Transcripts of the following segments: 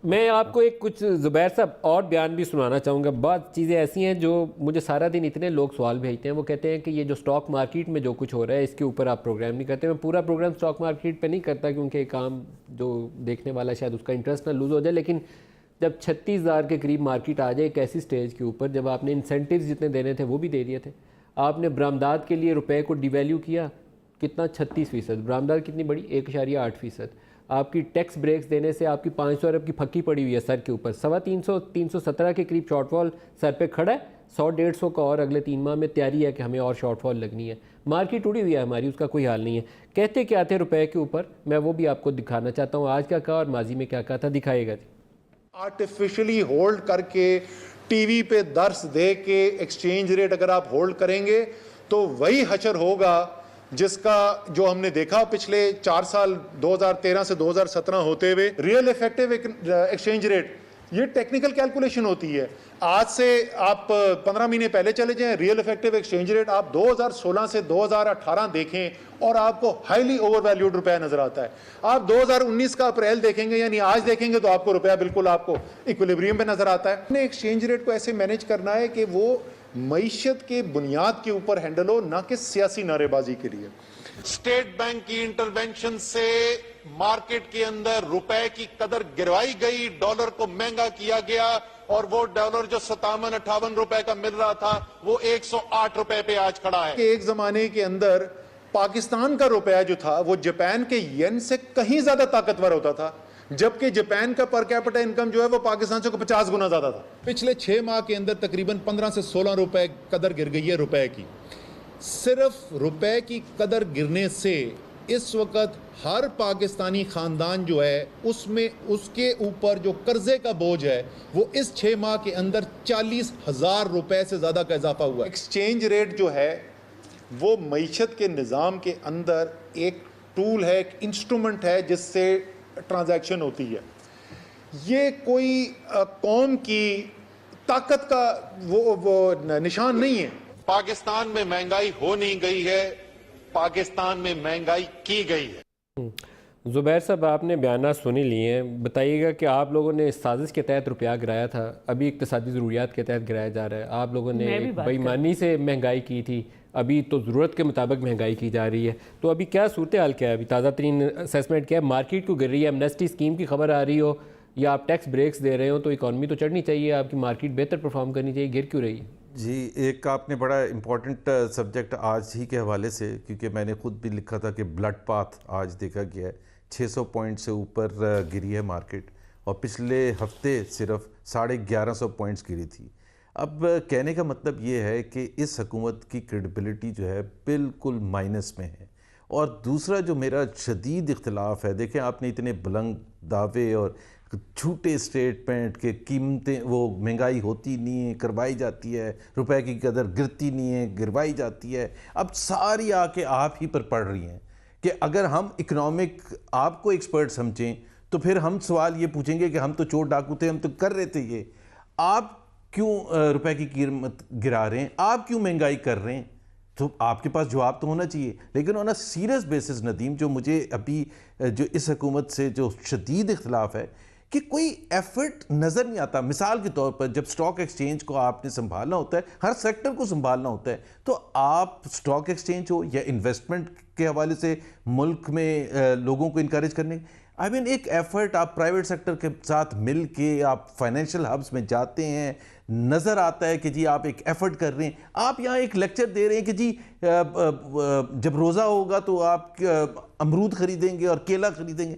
میں آپ کو ایک کچھ زبیر صاحب اور بیان بھی سنانا چاہوں گا. بعض چیزیں ایسی ہیں جو مجھے سارا دن اتنے لوگ سوال بھیجتے ہیں, وہ کہتے ہیں کہ یہ جو اسٹاک مارکیٹ میں جو کچھ ہو رہا ہے اس کے اوپر آپ پروگرام نہیں کرتے. میں پورا پروگرام اسٹاک مارکیٹ پہ نہیں کرتا کیونکہ کام جو دیکھنے والا شاید اس کا انٹرسٹ نہ لوز ہو جائے, لیکن جب 36,000 کے قریب مارکیٹ آ جائے ایک ایسی سٹیج کے اوپر جب آپ نے انسینٹیوز جتنے دینے تھے وہ بھی دے دیے تھے, آپ نے برآمدات کے لیے روپے کو ڈی ویلیو کیا کتنا 36%, برآمدات کتنی بڑی 1.8%. آپ کی ٹیکس بریکس دینے سے آپ کی 500 ارب کی پھکی پڑی ہوئی ہے سر کے اوپر, 317 کے قریب شارٹ فال سر پہ کھڑا ہے, 100-150 کا اور اگلے 3 ماہ میں تیاری ہے کہ ہمیں اور شارٹ فال لگنی ہے. مارکیٹ اڑی ہوئی ہے ہماری, اس کا کوئی حال نہیں ہے. کہتے کیا تھے روپے کے اوپر, میں وہ بھی آپ کو دکھانا چاہتا ہوں آج کیا کہا اور ماضی میں کیا کہا تھا, دکھائے گا. آرٹیفیشلی ہولڈ کر کے ٹی وی پہ درس دے کے ایکسچینج ریٹ اگر آپ ہولڈ کریں گے تو وہی حشر ہوگا جس کا جو ہم نے دیکھا پچھلے 4 سال 2013 سے 2017 ہوتے ہوئے. ریئل ایفیکٹو ایکسچینج ریٹ یہ ٹیکنیکل کیلکولیشن ہوتی ہے. آج سے آپ 15 مہینے پہلے چلے جائیں, ریئل ایفیکٹو ایکسچینج ریٹ آپ 2016 سے 2018 دیکھیں اور آپ کو ہائیلی اوور ویلیوڈ روپیہ نظر آتا ہے. آپ 2019 کا اپریل دیکھیں گے یعنی آج دیکھیں گے تو آپ کو روپیہ بالکل آپ کو ایکویلیبریم پہ نظر آتا ہے. ہم نے ایکسچینج ریٹ کو ایسے مینیج کرنا ہے کہ وہ معیشت کے بنیاد کے اوپر ہینڈل ہو, نہ کہ سیاسی نعرے بازی کے لیے. اسٹیٹ بینک کی انٹرونشن سے مارکیٹ کے اندر روپے کی قدر گروائی گئی, ڈالر کو مہنگا کیا گیا اور وہ ڈالر جو 57-58 روپے کا مل رہا تھا وہ 108 روپے پہ آج کھڑا ہے. کہ ایک زمانے کے اندر پاکستان کا روپیہ جو تھا وہ جاپان کے ین سے کہیں زیادہ طاقتور ہوتا تھا, جبکہ جاپان کا پر کیپٹا انکم جو ہے وہ پاکستان سے 50 گنا زیادہ تھا. پچھلے 6 ماہ کے اندر تقریباً 15 سے 16 روپے قدر گر گئی ہے روپے کی. صرف روپے کی قدر گرنے سے اس وقت ہر پاکستانی خاندان جو ہے اس میں اس کے اوپر جو قرضے کا بوجھ ہے وہ اس 6 ماہ کے اندر 40,000 روپے سے زیادہ کا اضافہ ہوا ہے. ایکسچینج ریٹ جو ہے وہ معیشت کے نظام کے اندر ایک ٹول ہے, ایک انسٹرومنٹ ہے جس سے ٹرانزیکشن ہوتی ہے. یہ کوئی قوم کی طاقت کا وہ نشان نہیں ہے. پاکستان میں مہنگائی ہو نہیں گئی ہے, پاکستان میں مہنگائی کی گئی ہے. زبیر صاحب آپ نے بیانات سنی لیے ہیں, بتائیے گا کہ آپ لوگوں نے اس سازش کے تحت روپیہ گرایا تھا, ابھی اقتصادی ضروریات کے تحت گرایا جا رہا ہے. آپ لوگوں نے بے ایمانی سے مہنگائی کی تھی, ابھی تو ضرورت کے مطابق مہنگائی کی جا رہی ہے. تو ابھی کیا صورتحال کیا ہے, ابھی تازہ ترین اسیسمنٹ کیا ہے, مارکیٹ کو گر رہی ہے, ایمنسٹی اسکیم کی خبر آ رہی ہو یا آپ ٹیکس بریکس دے رہے ہو تو اکانومی تو چڑھنی چاہیے, آپ کی مارکیٹ بہتر پرفارم کرنی چاہیے, گر کیوں رہی ہے؟ جی, ایک آپ نے بڑا امپورٹنٹ سبجیکٹ آج ہی کے حوالے سے, کیونکہ میں نے خود بھی لکھا تھا کہ بلڈ پاتھ آج دیکھا گیا ہے, 600 پوائنٹ سے اوپر گری ہے مارکیٹ اور پچھلے ہفتے صرف 1150 پوائنٹس گری تھی. اب کہنے کا مطلب یہ ہے کہ اس حکومت کی کریڈیبلٹی جو ہے بالکل مائنس میں ہے. اور دوسرا جو میرا شدید اختلاف ہے, دیکھیں آپ نے اتنے بلند دعوے اور جھوٹے اسٹیٹمنٹ کہ قیمتیں وہ مہنگائی ہوتی نہیں ہے کروائی جاتی ہے, روپے کی قدر گرتی نہیں ہے گروائی جاتی ہے, اب ساری آ کے آپ ہی پر پڑ رہی ہیں کہ اگر ہم اکنامک آپ کو ایکسپرٹ سمجھیں تو پھر ہم سوال یہ پوچھیں گے کہ ہم تو چور ڈاکو تھے, ہم تو کر رہے تھے یہ, آپ کیوں روپے کی قیمت گرا رہے ہیں, آپ کیوں مہنگائی کر رہے ہیں؟ تو آپ کے پاس جواب تو ہونا چاہیے. لیکن آن اے سیریس بیسس ندیم, جو مجھے ابھی جو اس حکومت سے جو شدید اختلاف ہے کہ کوئی ایفرٹ نظر نہیں آتا. مثال کے طور پر جب سٹاک ایکسچینج کو آپ نے سنبھالنا ہوتا ہے, ہر سیکٹر کو سنبھالنا ہوتا ہے, تو آپ سٹاک ایکسچینج ہو یا انویسٹمنٹ کے حوالے سے ملک میں لوگوں کو انکریج کرنے, ایک ایفرٹ آپ پرائیویٹ سیکٹر کے ساتھ مل کے آپ فائنینشیل ہبس میں جاتے ہیں, نظر آتا ہے کہ جی آپ ایک ایفرٹ کر رہے ہیں. آپ یہاں ایک لیکچر دے رہے ہیں کہ جی جب روزہ ہوگا تو آپ امرود خریدیں گے اور کیلا خریدیں گے.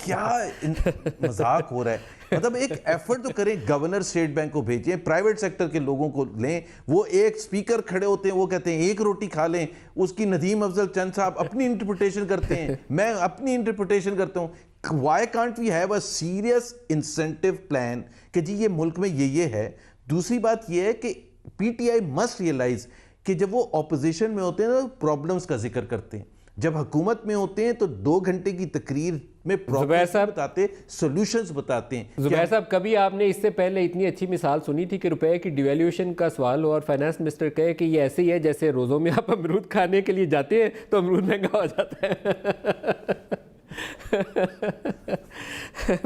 کیا مذاق ہو رہا ہے. مطلب ایک ایفرٹ تو کریں, گورنر اسٹیٹ بینک کو بھیجیں, پرائیویٹ سیکٹر کے لوگوں کو لیں, وہ ایک سپیکر کھڑے ہوتے ہیں, وہ کہتے ہیں ایک روٹی کھا لیں, اس کی ندیم افضل چند صاحب اپنی انٹرپریٹیشن کرتے ہیں, میں اپنی انٹرپریٹیشن کرتا ہوں. Why can't we have a serious incentive plan کہ جی یہ ملک میں یہ ہے. دوسری بات یہ ہے کہ پی ٹی آئی مسٹ ریئلائز کہ جب وہ اپوزیشن میں ہوتے ہیں تو پرابلمز کا ذکر کرتے ہیں, جب حکومت میں ہوتے ہیں تو 2 گھنٹے کی تقریر میں پرابلمز بتاتے, سولوشنز بتاتے ہیں. زبیر صاحب, کبھی آپ نے اس سے پہلے اتنی اچھی مثال سنی تھی کہ روپے کی ڈیویلیوشن کا سوال ہو اور فائنانس منسٹر کہے کہ یہ ایسے ہی ہے جیسے روزوں میں آپ امرود کھانے کے لیے جاتے ہیں تو امرود مہنگا ہو جاتا ہے؟